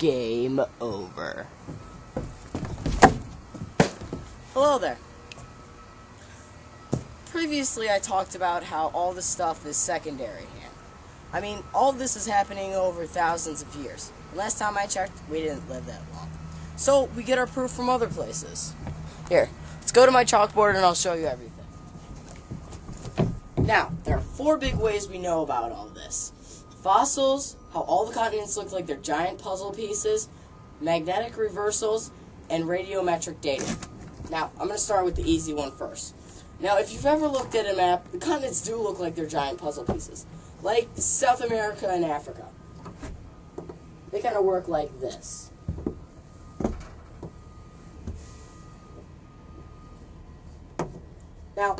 Game over. Hello there. Previously I talked about how all this stuff is secondary here. I mean, all of this is happening over thousands of years. Last time I checked, we didn't live that long. So we get our proof from other places. Here, let's go to my chalkboard and I'll show you everything. Now, there are 4 big ways we know about all this. Fossils, how all the continents look like they're giant puzzle pieces, magnetic reversals, and radiometric dating. Now, I'm going to start with the easy one first. Now, if you've ever looked at a map, the continents do look like they're giant puzzle pieces. Like South America and Africa. They kind of work like this. Now,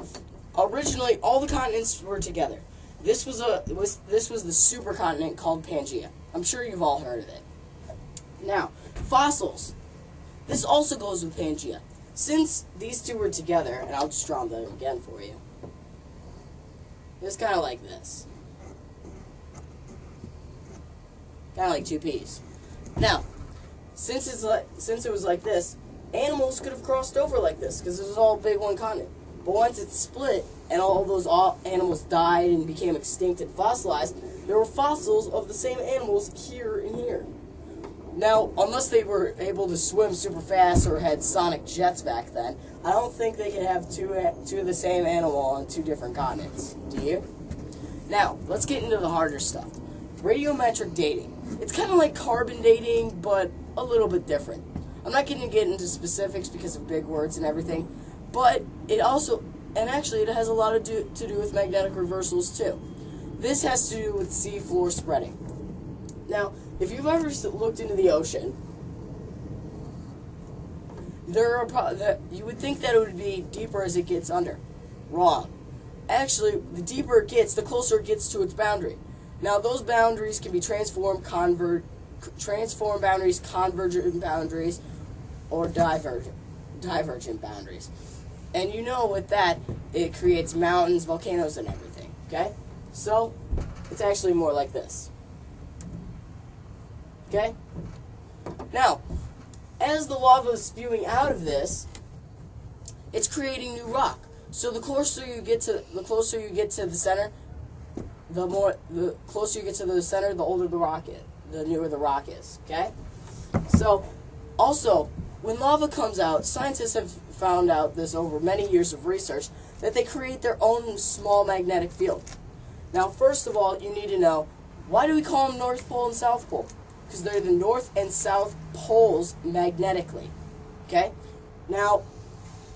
originally, all the continents were together. This was the supercontinent called Pangaea. I'm sure you've all heard of it. Now, fossils. This also goes with Pangaea. Since these two were together, and I'll just draw them again for you. It's kind of like this. Kind of like 2 peas. Now, since it was like this, animals could have crossed over like this because it was all big one continent. But once it split and all those animals died and became extinct and fossilized, there were fossils of the same animals here and here. Now, unless they were able to swim super fast or had sonic jets back then, I don't think they could have two of the same animal on 2 different continents. Do you? Now, let's get into the harder stuff. Radiometric dating. It's kind of like carbon dating, but a little bit different. I'm not going to get into specifics because of big words and everything, but it also, and actually it has a lot to do with magnetic reversals too. This has to do with seafloor spreading. Now, if you've ever looked into the ocean, you would think that it would be deeper as it gets under. Wrong. Actually, the deeper it gets, the closer it gets to its boundary. Now, those boundaries can be transform boundaries, convergent boundaries, or divergent boundaries. And you know with that, it creates mountains, volcanoes, and everything. Okay? So, it's actually more like this. Okay? Now, as the lava is spewing out of this, it's creating new rock. So the closer you get to the center, the closer you get to the center, the older the rock is, the newer the rock is. Okay? So, also, when lava comes out, scientists have found out this over many years of research that they create their own small magnetic field. Now, first of all, you need to know, why do we call them North Pole and South Pole? Because they're the North and South poles magnetically. Okay? Now,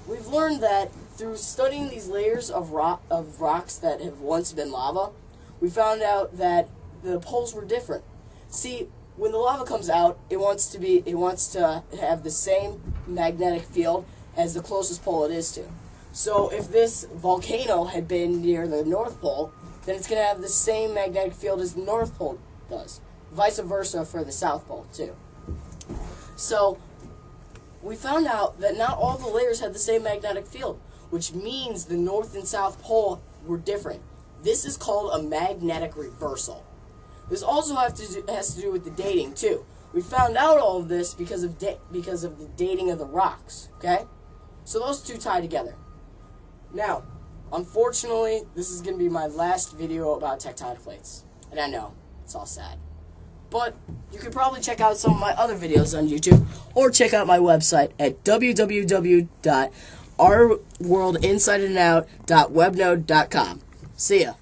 we've learned that through studying these layers of rocks that have once been lava, we found out that the poles were different. See, when the lava comes out, it wants to have the same magnetic field as the closest pole it is to. So if this volcano had been near the North Pole, then it's going to have the same magnetic field as the North Pole does. Vice versa for the South Pole, too. So, we found out that not all the layers had the same magnetic field, which means the North and South Pole were different. This is called a magnetic reversal. This also has to do with the dating, too. We found out all of this because of the dating of the rocks, okay? So those two tie together. Now, unfortunately, this is going to be my last video about tectonic plates. And I know, it's all sad. But you could probably check out some of my other videos on YouTube, or check out my website at www.ourworldinsideandout.webnode.com. See ya.